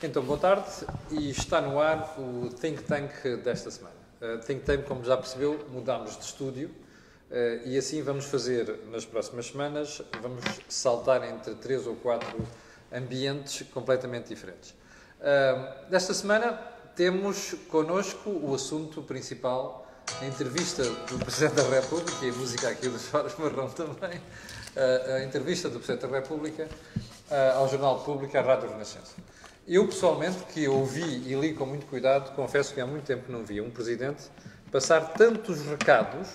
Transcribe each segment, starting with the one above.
Então, boa tarde, e está no ar o Think Tank desta semana. Think Tank, como já percebeu, mudámos de estúdio e assim vamos fazer nas próximas semanas, vamos saltar entre 3 ou 4 ambientes completamente diferentes. Desta semana temos connosco o assunto principal, a entrevista do Presidente da República, e a música aqui do Soares Marrão também, a entrevista do Presidente da República ao Jornal Público, à Rádio Renascença. Eu, pessoalmente, que ouvi e li com muito cuidado, confesso que há muito tempo não via um Presidente passar tantos recados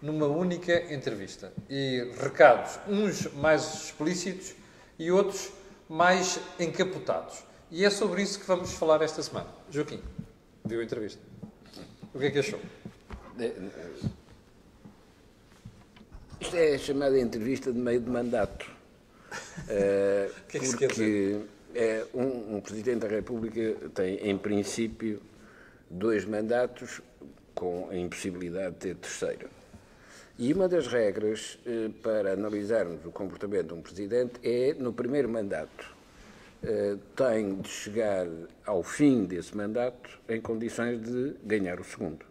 numa única entrevista. E recados, uns mais explícitos e outros mais encapotados. E é sobre isso que vamos falar esta semana. Joaquim, viu a entrevista? O que é que achou? Isto é a chamada entrevista de meio de mandato. O que é que se quer dizer? Um Presidente da República tem, em princípio, 2 mandatos com a impossibilidade de ter terceiro. E uma das regras para analisarmos o comportamento de um Presidente é, no primeiro mandato, tem de chegar ao fim desse mandato em condições de ganhar o segundo.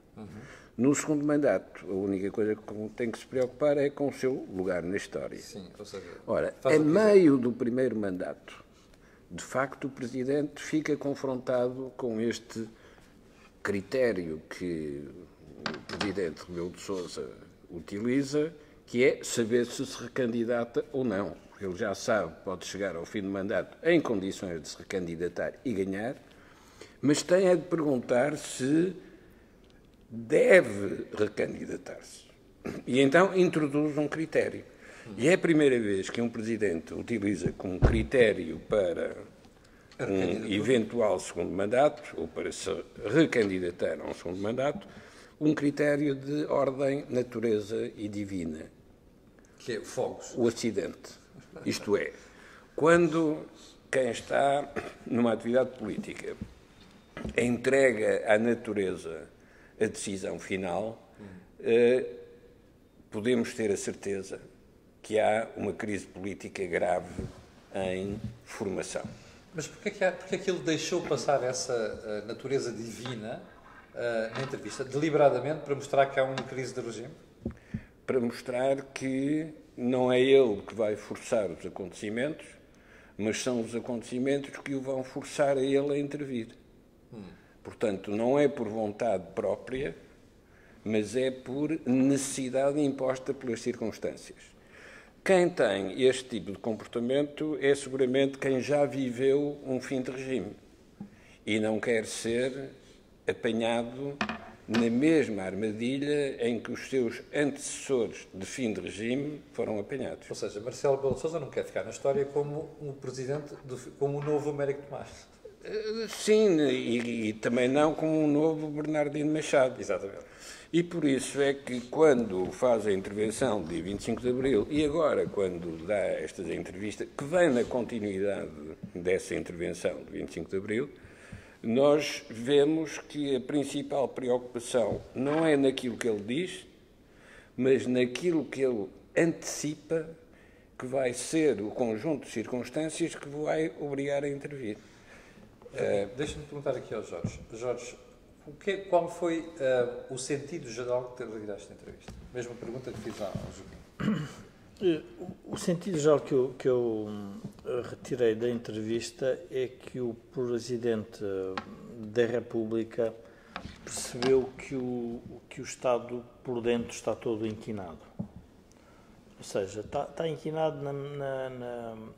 No segundo mandato, a única coisa que tem que se preocupar é com o seu lugar na história. Sim, ou seja, ora, a meio do primeiro mandato, de facto, o Presidente fica confrontado com este critério que o Presidente Rebelo de Sousa utiliza, que é saber se recandidata ou não. Ele já sabe que pode chegar ao fim do mandato em condições de se recandidatar e ganhar, mas tem a de perguntar se deve recandidatar-se. E então introduz um critério. E é a primeira vez que um Presidente utiliza como critério para um eventual segundo mandato, ou para se recandidatar a um segundo mandato, um critério de ordem, natureza e divina. que é fogos. O acidente. Isto é, quando quem está numa atividade política entrega à natureza a decisão final, podemos ter a certeza que há uma crise política grave em formação. Mas porquê que ele deixou passar essa natureza divina na entrevista, deliberadamente, para mostrar que há uma crise de regime? Para mostrar que não é ele que vai forçar os acontecimentos, mas são os acontecimentos que o vão forçar a ele a intervir. Portanto, não é por vontade própria, mas é por necessidade imposta pelas circunstâncias. Quem tem este tipo de comportamento é seguramente quem já viveu um fim de regime e não quer ser apanhado na mesma armadilha em que os seus antecessores de fim de regime foram apanhados. Ou seja, Marcelo Rebelo de Sousa não quer ficar na história como um presidente, como o novo Américo Tomás. Sim, e também não como um novo Bernardino Machado. Exatamente. E por isso é que quando faz a intervenção de 25 de Abril e agora quando dá esta entrevista, que vem na continuidade dessa intervenção de 25 de Abril, nós vemos que a principal preocupação não é naquilo que ele diz, mas naquilo que ele antecipa que vai ser o conjunto de circunstâncias que vai obrigar a intervir. Deixa-me perguntar aqui ao Jorge. Jorge, qual foi o sentido geral de ter lido esta entrevista? Mesma pergunta que fiz ao Joaquim. O sentido geral que eu retirei da entrevista é que o Presidente da República percebeu que o Estado por dentro está todo inquinado. Ou seja, está inquinado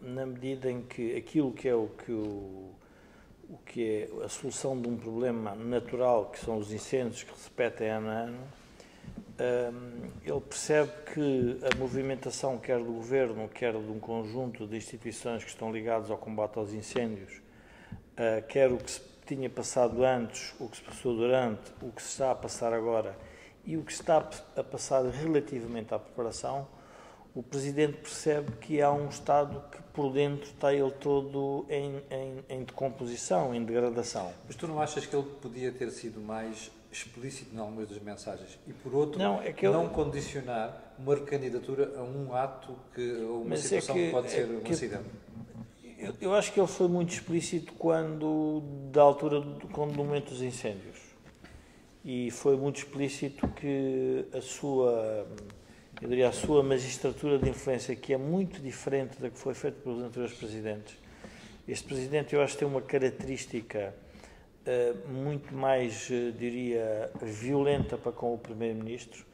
na medida em que aquilo que é o que é a solução de um problema natural, que são os incêndios que se repetem ano a ano, ele percebe que a movimentação, quer do Governo, quer de um conjunto de instituições que estão ligadas ao combate aos incêndios, quer o que se tinha passado antes, o que se passou durante, o que se está a passar agora e o que se está a passar relativamente à preparação, o Presidente percebe que há um Estado que por dentro está ele todo em decomposição, em degradação. Mas tu não achas que ele podia ter sido mais explícito em algumas das mensagens e, por outro, não condicionar uma recandidatura a um ato ou uma situação que pode ser um acidente? Eu acho que ele foi muito explícito da altura, quando no momento dos incêndios. E foi muito explícito que a sua magistratura de influência, que é muito diferente da que foi feita pelos anteriores presidentes. Este presidente, eu acho, tem uma característica muito mais, diria, violenta para com o primeiro-ministro,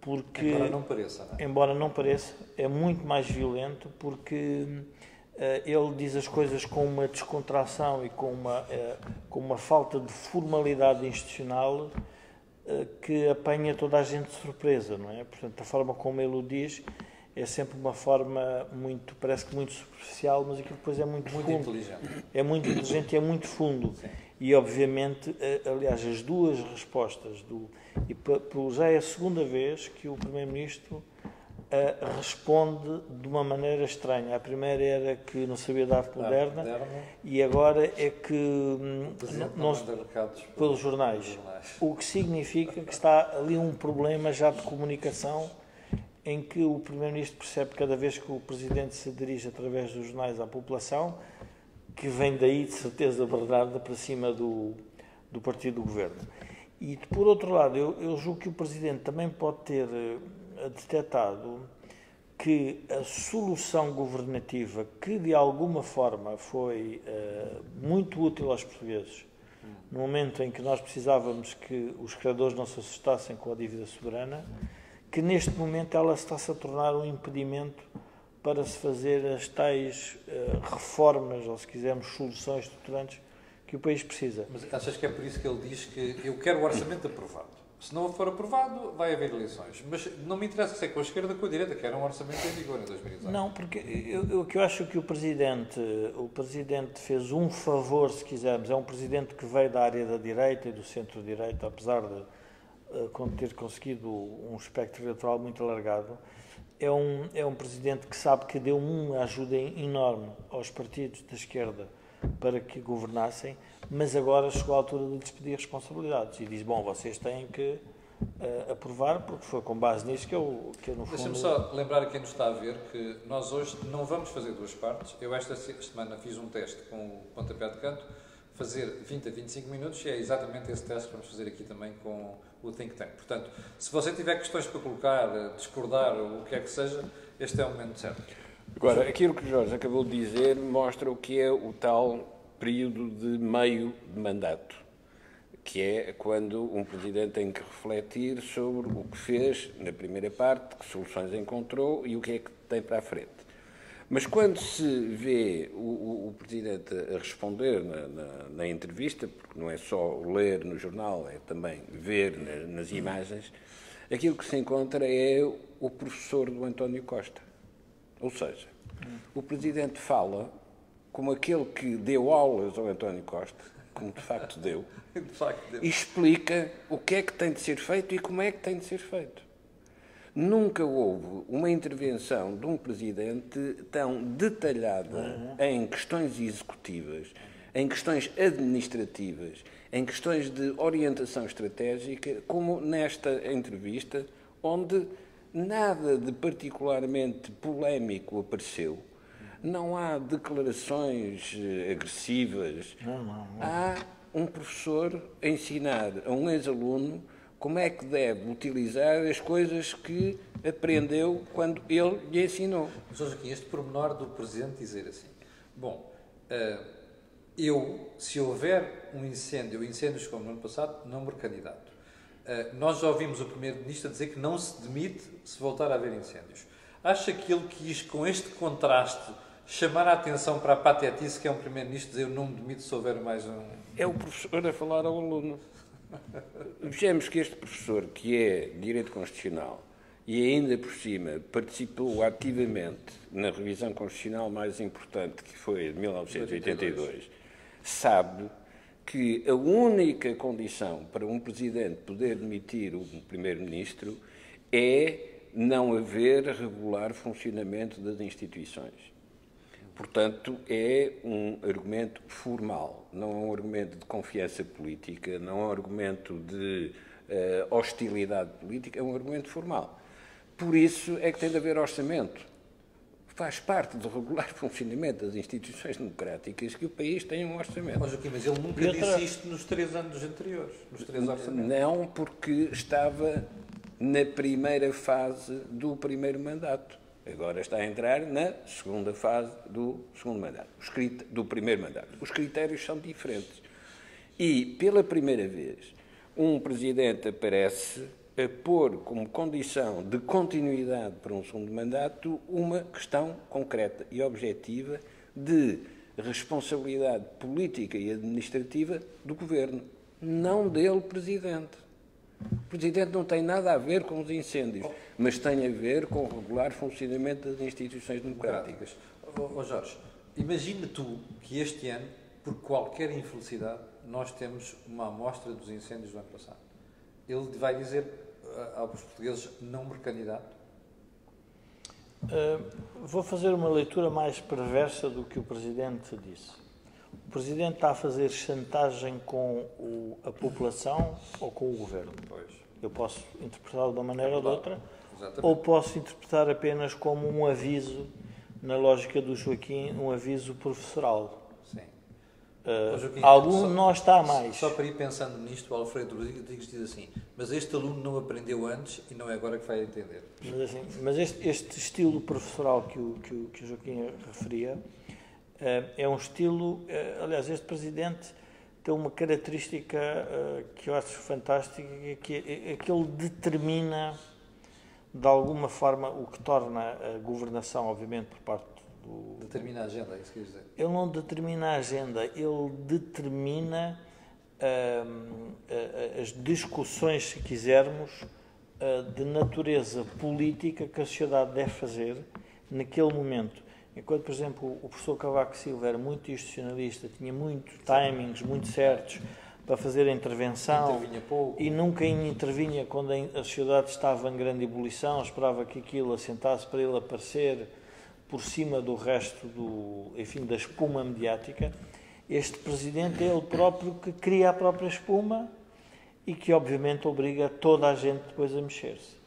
porque... Embora não pareça, não é? Embora não pareça, é muito mais violento, porque ele diz as coisas com uma descontração e com uma falta de formalidade institucional que apanha toda a gente de surpresa, não é? Portanto, a forma como ele o diz é sempre uma forma parece que muito superficial, mas aquilo depois é muito fundo. Inteligente. É muito inteligente e é muito fundo. Sim. E, obviamente, aliás, as duas respostas, já é a segunda vez que o Primeiro-Ministro responde de uma maneira estranha. A primeira era que não sabia da arte moderna e agora é que não pelos jornais. O que significa que está ali um problema já de comunicação em que o Primeiro-Ministro percebe cada vez que o Presidente se dirige através dos jornais à população, que vem daí, de certeza, Bernardo, para cima do partido do Governo. E, por outro lado, eu julgo que o Presidente também pode ter detectado que a solução governativa, que de alguma forma foi muito útil aos portugueses, no momento em que nós precisávamos que os credores não se assustassem com a dívida soberana, que neste momento ela está-se a tornar um impedimento para se fazer as tais reformas, ou se quisermos, soluções estruturantes que o país precisa. Mas achas que é por isso que ele diz que eu quero o orçamento aprovado? Se não for aprovado, vai haver eleições. Mas não me interessa se é com a esquerda ou com a direita, quero um orçamento em vigor em 2018. Não, porque eu acho que o Presidente fez um favor, se quisermos. É um Presidente que veio da área da direita e do centro-direita, apesar de ter conseguido um espectro eleitoral muito alargado. É um Presidente que sabe que deu uma ajuda enorme aos partidos da esquerda para que governassem, mas agora chegou a altura de despedir responsabilidades e diz, bom, vocês têm que aprovar, porque foi com base nisso que eu no fundo... Deixa-me só lembrar a quem nos está a ver que nós hoje não vamos fazer duas partes. Eu esta semana fiz um teste com o pontapé de canto, fazer 20 a 25 minutos, e é exatamente esse teste que vamos fazer aqui também com o Think Tank. Portanto, se você tiver questões para colocar, discordar, ou o que é que seja, este é o momento certo. Agora, aquilo que o Jorge acabou de dizer mostra o que é o tal período de meio de mandato, que é quando um Presidente tem que refletir sobre o que fez na primeira parte, que soluções encontrou e o que é que tem para a frente. Mas quando se vê o Presidente a responder na entrevista, porque não é só ler no jornal, é também ver nas imagens, aquilo que se encontra é o professor do António Costa. Ou seja, o Presidente fala como aquele que deu aulas ao António Costa, como de facto deu, e explica o que é que tem de ser feito e como é que tem de ser feito. Nunca houve uma intervenção de um Presidente tão detalhada em questões executivas, em questões administrativas, em questões de orientação estratégica, como nesta entrevista, onde nada de particularmente polémico apareceu. Não há declarações agressivas. Não. Há um professor a ensinar a um ex-aluno como é que deve utilizar as coisas que aprendeu quando ele lhe ensinou. Jorge, aqui este pormenor do Presidente dizer assim, bom, se houver um incêndio, ou incêndios como no ano passado, não me recandidato. Nós já ouvimos o Primeiro-Ministro dizer que não se demite se voltar a haver incêndios. Acha que ele quis, com este contraste, chamar a atenção para a patetice que é um Primeiro-Ministro dizer eu não me demito se houver mais um... É o professor a falar ao aluno. Vejamos que este professor, que é Direito Constitucional, e ainda por cima participou ativamente na revisão constitucional mais importante, que foi de 1982, sabe que a única condição para um Presidente poder demitir um Primeiro-Ministro é não haver regular funcionamento das instituições. Portanto, é um argumento formal, não é um argumento de confiança política, não é um argumento de hostilidade política, é um argumento formal. Por isso é que tem de haver orçamento. faz parte do regular funcionamento das instituições democráticas que o país tenha um orçamento. Mas ele nunca disse isto nos 3 anos anteriores, nos 3 orçamentos. Não, porque estava na primeira fase do primeiro mandato. Agora está a entrar na segunda fase do segundo mandato, do primeiro mandato. Os critérios são diferentes. E, pela primeira vez, um presidente aparece a pôr como condição de continuidade para um segundo mandato uma questão concreta e objetiva de responsabilidade política e administrativa do governo, não dele, presidente. O presidente não tem nada a ver com os incêndios, mas tem a ver com o regular funcionamento das instituições democráticas. Jorge, imagina tu que este ano, por qualquer infelicidade, nós temos uma amostra dos incêndios do ano passado. Ele vai dizer aos portugueses: não me candidato? Vou fazer uma leitura mais perversa do que o Presidente disse. O Presidente está a fazer chantagem com a população ou com o Governo? Pois. Eu posso interpretá-lo de uma maneira ou de outra, Exatamente. Ou posso interpretar apenas como um aviso, na lógica do Joaquim, um aviso professoral. Sim. Joaquim, algum de nós está a mais. Só para ir pensando nisto, o Alfredo Rodrigues diz assim: mas este aluno não aprendeu antes e não é agora que vai entender. Mas este estilo professoral que o Joaquim referia é um estilo... aliás, este Presidente tem uma característica que eu acho fantástica, que é que ele determina, de alguma forma, o que torna a governação, obviamente, por parte do... Determina a agenda, é isso que quer dizer? Ele não determina a agenda, ele determina as discussões, se quisermos, de natureza política que a sociedade deve fazer naquele momento. Enquanto, por exemplo, o professor Cavaco Silva era muito institucionalista, tinha muitos timings muito certos para fazer a intervenção e nunca intervinha quando a sociedade estava em grande ebulição, esperava que aquilo assentasse para ele aparecer por cima do resto da espuma mediática. Este Presidente é ele próprio que cria a própria espuma e que, obviamente, obriga toda a gente depois a mexer-se.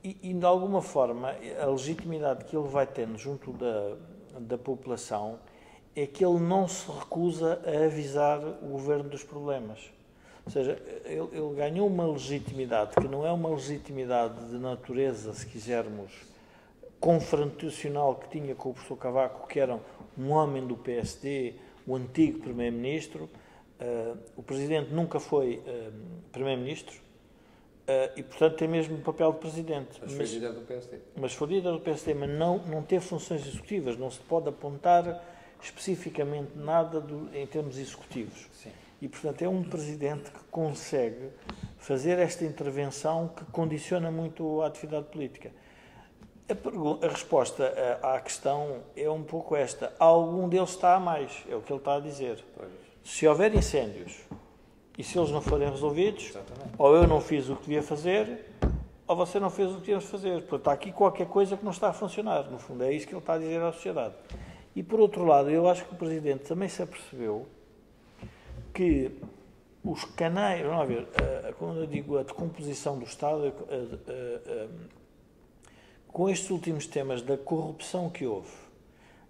E, de alguma forma, a legitimidade que ele vai tendo junto da população é que ele não se recusa a avisar o governo dos problemas. Ou seja, ele ganhou uma legitimidade que não é uma legitimidade de natureza, se quisermos, confrontacional que tinha com o professor Cavaco, que era um homem do PSD, o antigo Primeiro-Ministro. O Presidente nunca foi Primeiro-Ministro. E, portanto, tem mesmo o papel de Presidente. Mas foi líder do PSD. Mas foi líder do PSD, mas não teve funções executivas. Não se pode apontar especificamente nada em termos executivos. Sim. E, portanto, é um Presidente que consegue fazer esta intervenção que condiciona muito a atividade política. A resposta à questão é um pouco esta. Algum deles está a mais, é o que ele está a dizer. Pois. Se houver incêndios e se eles não forem resolvidos, Exatamente. ou eu não fiz o que devia fazer, ou você não fez o que devíamos fazer. Portanto, está aqui qualquer coisa que não está a funcionar. No fundo, é isso que ele está a dizer à sociedade. E, por outro lado, eu acho que o Presidente também se apercebeu que os canais... Vamos ver, quando eu digo a decomposição do Estado, com estes últimos temas da corrupção que houve,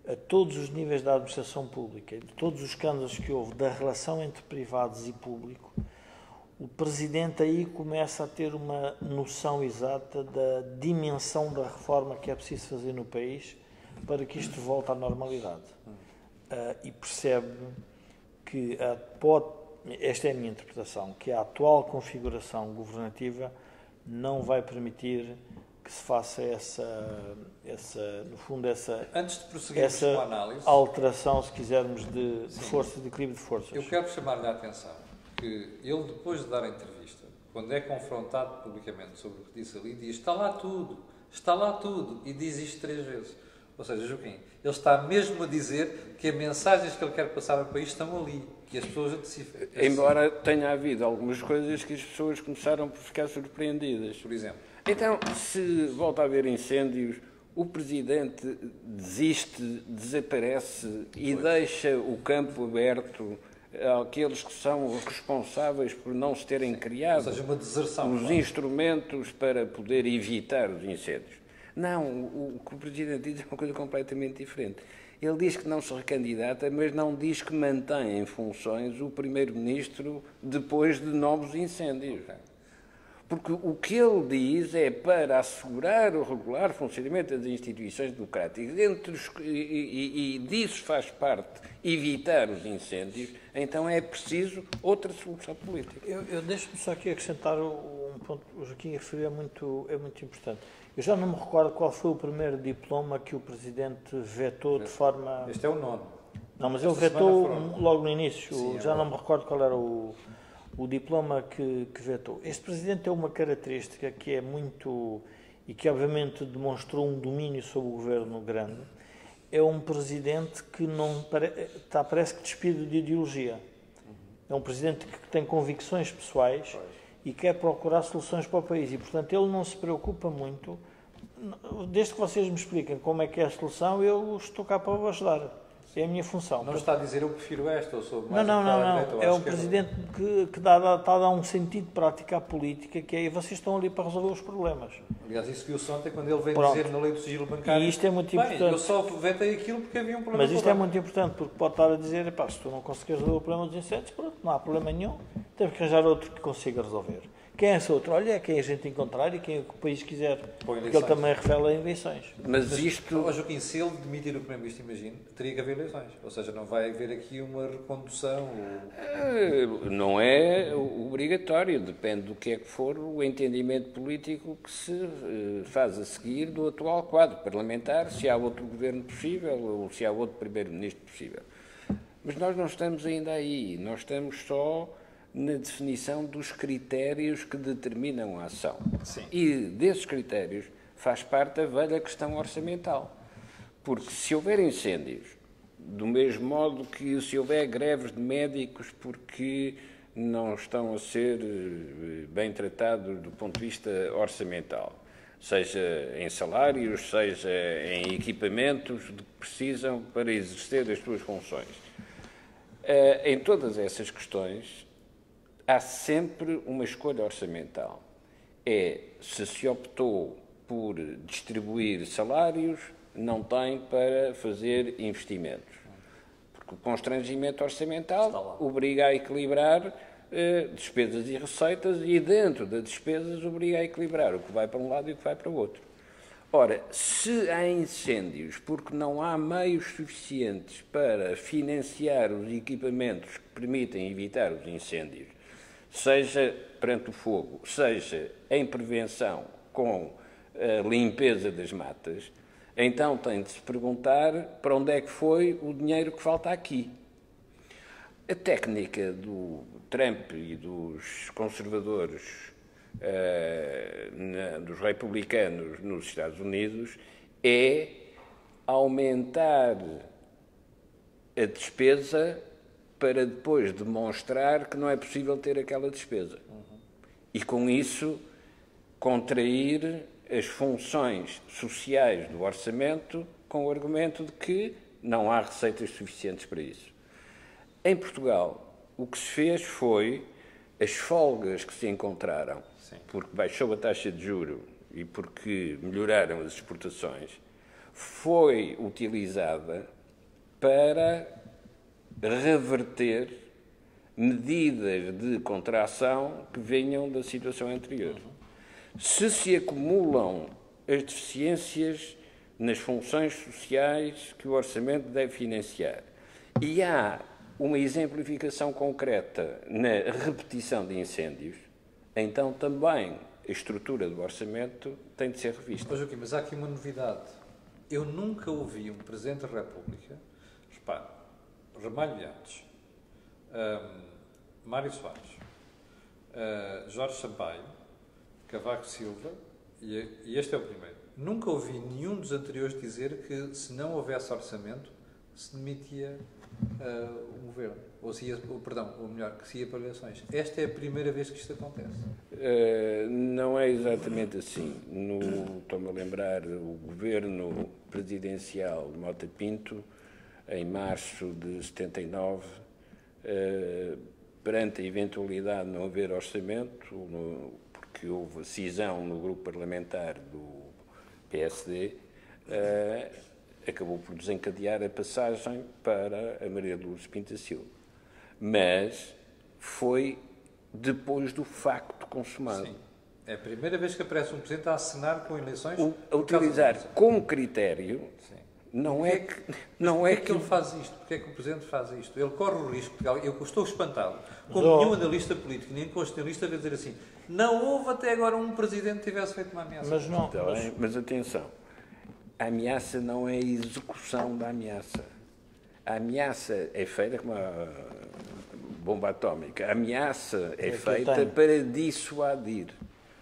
a todos os níveis da administração pública, de todos os escândalos que houve, da relação entre privados e público, o Presidente aí começa a ter uma noção exata da dimensão da reforma que é preciso fazer no país para que isto volte à normalidade. E percebe que esta é a minha interpretação, que a atual configuração governativa não vai permitir que se faça no fundo, Antes de prosseguirmos com a análise, alteração, se quisermos, de força, de equilíbrio de forças. Eu quero chamar-lhe a atenção que ele, depois de dar a entrevista, quando é confrontado publicamente sobre o que disse ali, diz: está lá tudo, e diz isto 3 vezes. Ou seja, Joaquim, ele está mesmo a dizer que as mensagens que ele quer passar ao país estão ali, que as pessoas decifram. Embora tenha havido algumas coisas que as pessoas começaram por ficar surpreendidas. Por exemplo. Então, se volta a haver incêndios, o Presidente desiste, desaparece e deixa o campo aberto àqueles que são responsáveis por não se terem criado uma deserção, os instrumentos para poder evitar os incêndios. Não, o que o Presidente diz é uma coisa completamente diferente. Ele diz que não se recandidata, mas não diz que mantém em funções o Primeiro-Ministro depois de novos incêndios. Porque o que ele diz é para assegurar o regular funcionamento das instituições democráticas e disso faz parte evitar os incêndios, então é preciso outra solução política. Eu deixo-me só aqui acrescentar um ponto que o Joaquim referiu, é muito importante. Eu já não me recordo qual foi o primeiro diploma que o Presidente vetou de forma... Este é o 9º. Não, mas ele vetou foram... logo no início. Sim, já não me recordo qual era o diploma que vetou. Este Presidente tem uma característica que é muito... e que obviamente demonstrou um domínio sobre o Governo grande. É um Presidente que não parece que despido de ideologia. É um Presidente que tem convicções pessoais e quer procurar soluções para o país. E, portanto, ele não se preocupa muito. Desde que vocês me expliquem como é que é a solução, eu estou cá para vos ajudar. É a minha função. Não está a dizer eu prefiro esta, ou sou mais Não. direita, ou É à um esquerda. Presidente que está a dar um sentido de prática à política, que é vocês estão ali para resolver os problemas. Aliás, isso viu-se ontem quando ele veio Pronto. dizer na lei do sigilo bancário. E isto é muito Bem, importante. eu só vetei aquilo porque havia um problema. Mas isto é global. muito importante, porque pode estar a dizer, epá, se tu não conseguires resolver o problema dos incêndios, pronto, não há problema nenhum, temos que arranjar outro que consiga resolver. Quem é esse outro? Olha, é quem a gente encontrar e quem o país quiser, porque ele também revela eleições. Mas isto... Joaquim, se ele demitir o Primeiro-Ministro, imagino, teria que haver eleições. Ou seja, não vai haver aqui uma recondução. Não é obrigatório, depende do que é que for o entendimento político que se faz a seguir do atual quadro parlamentar, se há outro governo possível ou se há outro primeiro-ministro possível. Mas nós não estamos ainda aí, nós estamos só na definição dos critérios que determinam a ação. Sim. E desses critérios faz parte a velha questão orçamental. Porque se houver incêndios, do mesmo modo que se houver greves de médicos porque não estão a ser bem tratados do ponto de vista orçamental, seja em salários, seja em equipamentos que precisam para exercer as suas funções. Em todas essas questões, há sempre uma escolha orçamental. Se optou por distribuir salários, não tem para fazer investimentos. Porque o constrangimento orçamental obriga a equilibrar despesas e receitas e dentro das despesas obriga a equilibrar o que vai para um lado e o que vai para o outro. Ora, se há incêndios porque não há meios suficientes para financiar os equipamentos que permitem evitar os incêndios, seja perante o fogo, seja em prevenção com a limpeza das matas, então tem de se perguntar para onde é que foi o dinheiro que falta aqui. A técnica do Trump e dos conservadores, dos republicanos nos Estados Unidos, é aumentar a despesa para depois demonstrar que não é possível ter aquela despesa. E com isso contrair as funções sociais do orçamento com o argumento de que não há receitas suficientes para isso. Em Portugal, o que se fez foi as folgas que se encontraram, porque baixou a taxa de juro e porque melhoraram as exportações, foi utilizada para reverter medidas de contração que vinham da situação anterior. Se acumulam as deficiências nas funções sociais que o orçamento deve financiar e há uma exemplificação concreta na repetição de incêndios, então também a estrutura do orçamento tem de ser revista. Joaquim, mas há aqui uma novidade. Eu nunca ouvi um Presidente da República, repare, Ramalho Leantes, Mário Soares, Jorge Sampaio, Cavaco Silva, e este é o primeiro. Nunca ouvi nenhum dos anteriores dizer que se não houvesse orçamento, se demitia o governo. Ou se ia, ou melhor, que se ia para eleições. Esta é a primeira vez que isto acontece. Não é exatamente assim. Estou-me a lembrar, o governo presidencial de Mota Pinto, em março de 79, perante a eventualidade de não haver orçamento, porque houve cisão no grupo parlamentar do PSD, acabou por desencadear a passagem para a Maria de Lourdes Pinto da Silva. Mas foi depois do facto consumado. Sim. É a primeira vez que aparece um Presidente a assinar com eleições. A utilizar como critério, Sim. não é que... Porquê é que ele faz isto? Porquê é que o Presidente faz isto? Ele corre o risco, eu estou espantado, como nenhum analista político, nem constitucionalista, vai dizer assim, não houve até agora um Presidente que tivesse feito uma ameaça. Mas não. Mas atenção, a ameaça não é a execução da ameaça. A ameaça é feita como uma bomba atómica. A ameaça é feita para dissuadir,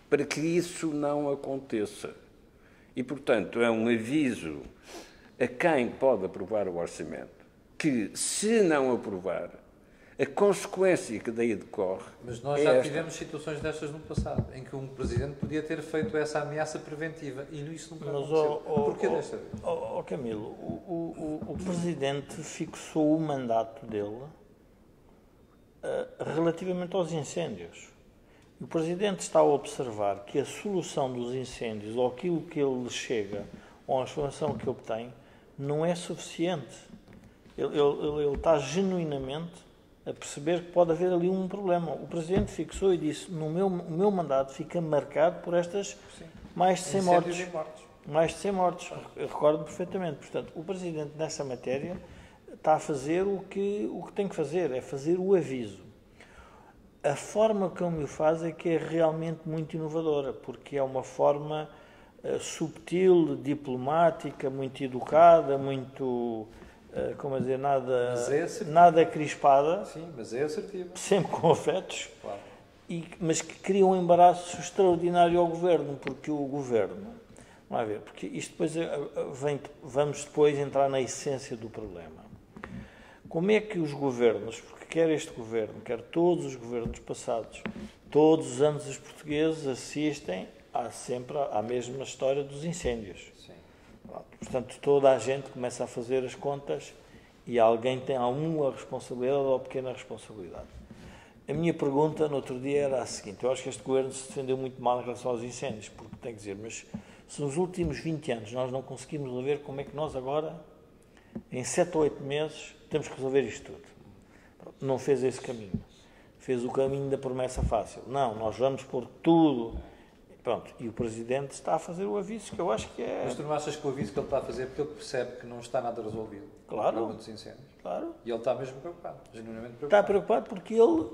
para que isso não aconteça. E, portanto, é um aviso a quem pode aprovar o orçamento, que, se não aprovar, a consequência que daí decorre... Mas nós já tivemos situações destas no passado, em que um Presidente podia ter feito essa ameaça preventiva, e isso nunca aconteceu. Porquê desta vez? Camilo, o Presidente fixou o mandato dele relativamente aos incêndios. O Presidente está a observar que a solução dos incêndios, ou aquilo que ele chega, ou a informação que obtém, não é suficiente. Ele está genuinamente a perceber que pode haver ali um problema. O Presidente fixou e disse, o meu mandato fica marcado por estas mais de 100 mortes. Mais de 100 mortes, eu recordo perfeitamente. Portanto, o Presidente, nessa matéria, está a fazer o que tem que fazer, é fazer o aviso. A forma como o faz é que é realmente muito inovadora, porque é uma forma subtil, diplomática, muito educada, muito... como dizer, nada crispada. Sim, mas é assertiva. Sempre com afetos. Claro. Mas que cria um embaraço extraordinário ao Governo, porque o Governo... Vamos ver, porque isto depois vamos depois entrar na essência do problema. Como é que os governos, porque quer este Governo, quer todos os governos passados, todos os anos os portugueses assistem sempre à mesma história dos incêndios. Sim. Portanto, toda a gente começa a fazer as contas e alguém tem alguma responsabilidade ou pequena responsabilidade. A minha pergunta no outro dia era a seguinte: eu acho que este Governo se defendeu muito mal em relação aos incêndios, porque tem que dizer, mas se nos últimos 20 anos nós não conseguimos resolver, como é que nós agora, em 7 ou 8 meses, temos que resolver isto tudo? Não fez esse caminho. Fez o caminho da promessa fácil. Não, nós vamos pôr tudo... Pronto, e o Presidente está a fazer o aviso, que eu acho que é... Mas tu não achas que o aviso que ele está a fazer é porque ele percebe que não está nada resolvido? Claro. O problema dos incêndios. Claro. E ele está mesmo preocupado, genuinamente preocupado. Está preocupado porque ele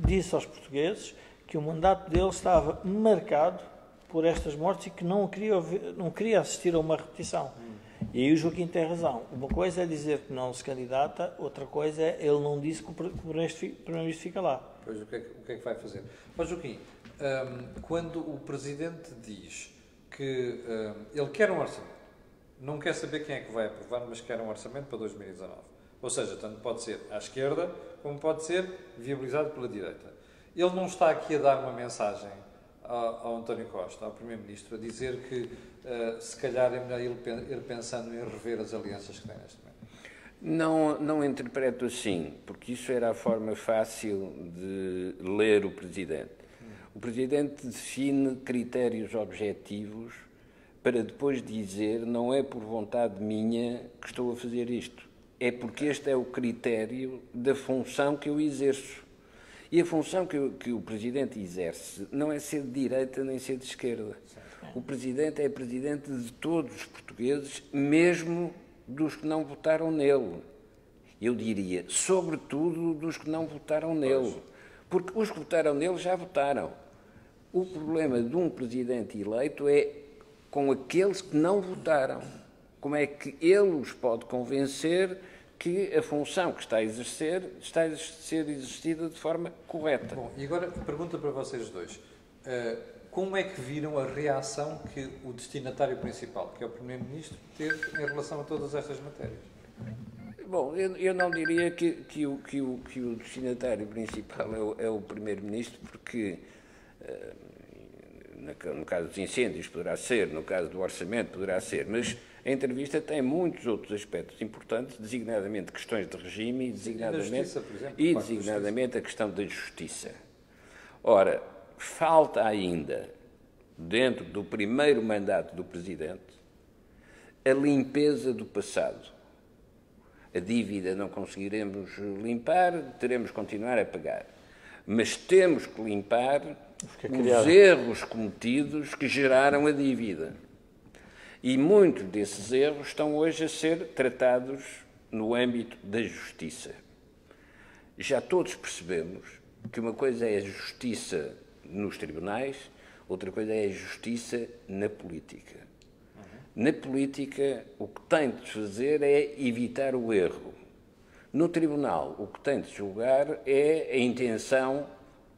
disse aos portugueses que o mandato dele estava marcado por estas mortes e que não queria assistir a uma repetição. E aí o Joaquim tem razão. Uma coisa é dizer que não se candidata, outra coisa é ele não disse que o Primeiro-Ministro fica lá. Pois, o que é que vai fazer? Ó Joaquim, quando o Presidente diz que ele quer um orçamento, não quer saber quem é que vai aprovar, mas quer um orçamento para 2019. Ou seja, tanto pode ser à esquerda, como pode ser viabilizado pela direita. Ele não está aqui a dar uma mensagem ao António Costa, ao Primeiro-Ministro, a dizer que se calhar é melhor ir pensando em rever as alianças que tem neste momento. Não interpreto assim, porque isso era a forma fácil de ler o Presidente. O Presidente define critérios objetivos para depois dizer não é por vontade minha que estou a fazer isto, é porque este é o critério da função que eu exerço. E a função que o Presidente exerce não é ser de direita nem ser de esquerda. O Presidente é Presidente de todos os portugueses, mesmo dos que não votaram nele. Eu diria, sobretudo, dos que não votaram nele. Porque os que votaram nele já votaram. O problema de um Presidente eleito é com aqueles que não votaram. Como é que ele os pode convencer que a função que está a ser exercida de forma correta? Bom, e agora pergunta para vocês dois. Como é que viram a reação que o destinatário principal, que é o Primeiro-Ministro, teve em relação a todas estas matérias? Bom, eu não diria que o destinatário principal é o Primeiro-Ministro, porque no caso dos incêndios poderá ser, no caso do orçamento poderá ser, mas a entrevista tem muitos outros aspectos importantes, designadamente questões de regime e designadamente a questão da justiça. Ora, falta ainda, dentro do primeiro mandato do Presidente, a limpeza do passado. A dívida não conseguiremos limpar, teremos que continuar a pagar. Mas temos que limpar os erros cometidos que geraram a dívida. E muitos desses erros estão hoje a ser tratados no âmbito da justiça. Já todos percebemos que uma coisa é a justiça nos tribunais, outra coisa é a justiça na política. Na política, o que tem de fazer é evitar o erro. No tribunal, o que tem de julgar é a intenção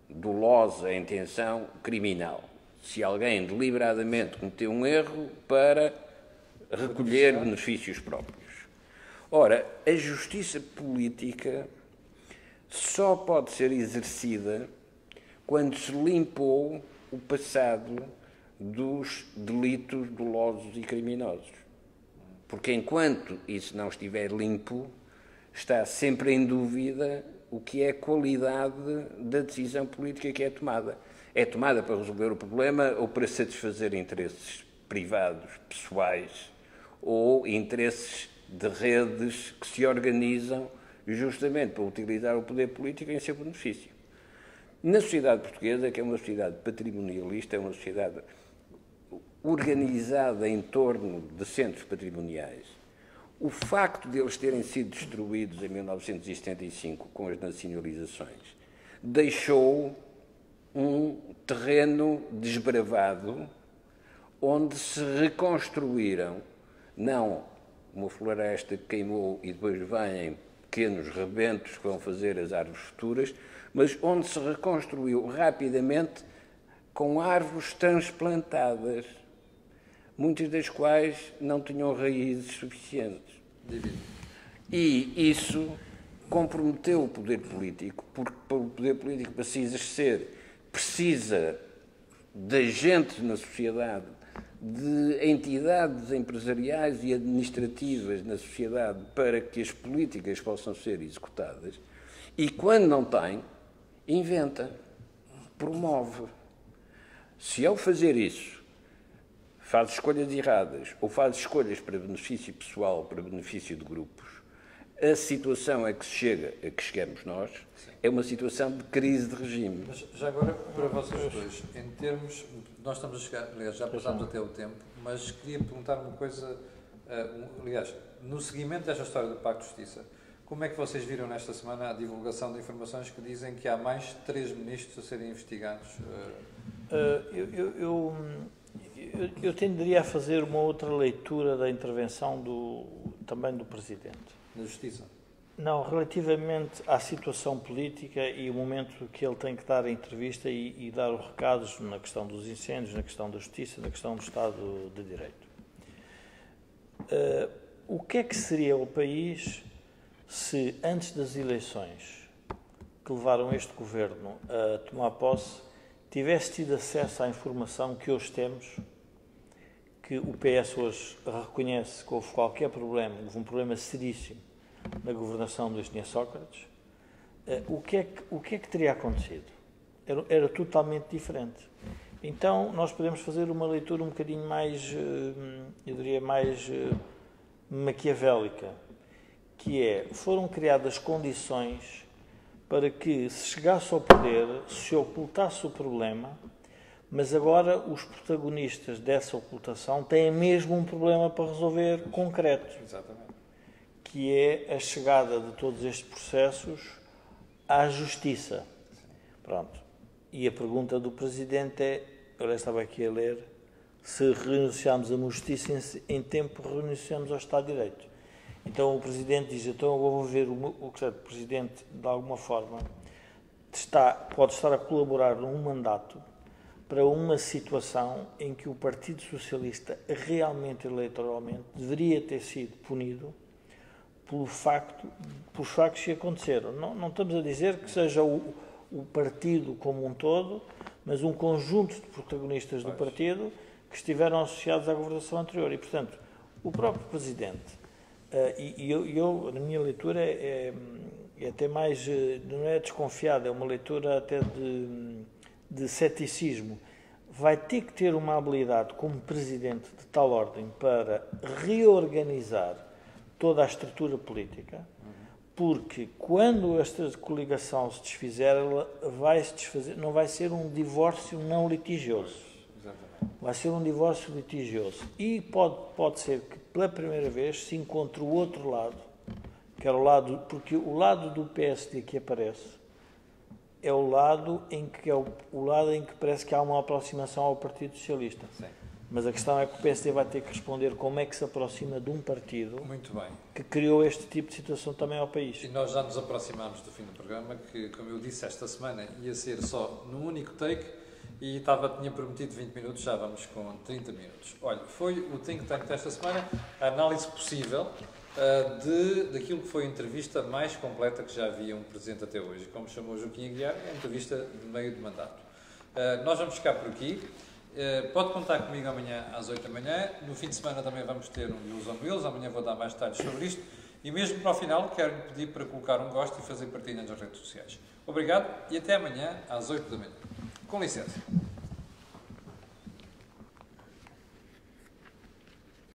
dolosa, a intenção criminal. Se alguém deliberadamente cometeu um erro para recolher benefícios próprios. Ora, a justiça política só pode ser exercida quando se limpou o passado dos delitos dolosos e criminosos. Porque enquanto isso não estiver limpo, está sempre em dúvida o que é a qualidade da decisão política que é tomada. É tomada para resolver o problema ou para satisfazer interesses privados, pessoais, ou interesses de redes que se organizam justamente para utilizar o poder político em seu benefício. Na sociedade portuguesa, que é uma sociedade patrimonialista, é uma sociedade organizada em torno de centros patrimoniais, o facto de eles terem sido destruídos em 1975 com as nacionalizações deixou um terreno desbravado onde se reconstruíram, não uma floresta que queimou e depois vêm pequenos rebentos que vão fazer as árvores futuras, mas onde se reconstruiu rapidamente com árvores transplantadas, muitas das quais não tinham raízes suficientes. E isso comprometeu o poder político, porque o poder político, para se exercer, precisa de agentes na sociedade, de entidades empresariais e administrativas na sociedade para que as políticas possam ser executadas. E quando não tem, inventa, promove. Se ao fazer isso faz escolhas erradas ou faz escolhas para benefício pessoal, para benefício de grupos, a situação a que se chega, a que chegamos nós, é uma situação de crise de regime. Mas já agora, para vocês dois, em termos, nós estamos a chegar, aliás, já passámos até o tempo, mas queria perguntar uma coisa, aliás, no seguimento desta história do Pacto de Justiça, como é que vocês viram nesta semana a divulgação de informações que dizem que há mais 3 ministros a serem investigados? Eu tenderia a fazer uma outra leitura da intervenção também do Presidente. Na Justiça? Não, relativamente à situação política e o momento que ele tem que dar a entrevista e dar os recados na questão dos incêndios, na questão da Justiça, na questão do Estado de Direito. O que é que seria o país se, antes das eleições que levaram este Governo a tomar posse, tivesse tido acesso à informação que hoje temos, que o PS hoje reconhece que houve qualquer problema, houve um problema seríssimo na governação do Engenheiro Sócrates, o que é que teria acontecido? Era totalmente diferente. Então, nós podemos fazer uma leitura um bocadinho mais, eu diria, mais maquiavélica, que é, foram criadas condições para que se chegasse ao poder, se ocultasse o problema, mas agora os protagonistas dessa ocultação têm mesmo um problema para resolver concreto. Exatamente. Que é a chegada de todos estes processos à Justiça. Pronto. E a pergunta do Presidente é, eu estava aqui a ler, se renunciarmos à Justiça em tempo, renunciamos ao Estado de Direito. Então o Presidente diz, então eu vou ver o Presidente, de alguma forma, pode estar a colaborar num mandato para uma situação em que o Partido Socialista realmente, eleitoralmente, deveria ter sido punido pelos factos que aconteceram. Não estamos a dizer que seja o partido como um todo, mas um conjunto de protagonistas do partido que estiveram associados à governação anterior. E, portanto, o próprio Presidente, eu na minha leitura, é até mais, não é desconfiada, é uma leitura até de ceticismo. vai ter que ter uma habilidade como presidente de tal ordem para reorganizar toda a estrutura política, porque quando esta coligação se desfizer, ela vai se desfazer, não vai ser um divórcio não litigioso. Vai ser um divórcio litigioso. E pode ser que pela primeira vez se encontre o outro lado, que era o lado, porque o lado do PSD que aparece é o lado em que parece que há uma aproximação ao Partido Socialista. Sim. Mas a questão é que o PSD vai ter que responder como é que se aproxima de um partido Muito bem. que criou este tipo de situação também ao país. E nós já nos aproximamos do fim do programa, que, como eu disse, esta semana ia ser só num único take e tinha prometido 20 minutos, já vamos com 30 minutos. Olha, foi o Think Tank desta semana, a análise possível daquilo que foi a entrevista mais completa que já havia um presidente até hoje. Como chamou o Joaquim Aguiar, é a entrevista de meio de mandato. Nós vamos ficar por aqui. Pode contar comigo amanhã às 8 da manhã. No fim de semana também vamos ter um News on Wheels. Amanhã vou dar mais detalhes sobre isto. E mesmo para o final, quero-lhe pedir para colocar um gosto e fazer partilha nas redes sociais. Obrigado e até amanhã às 8 da manhã. Com licença.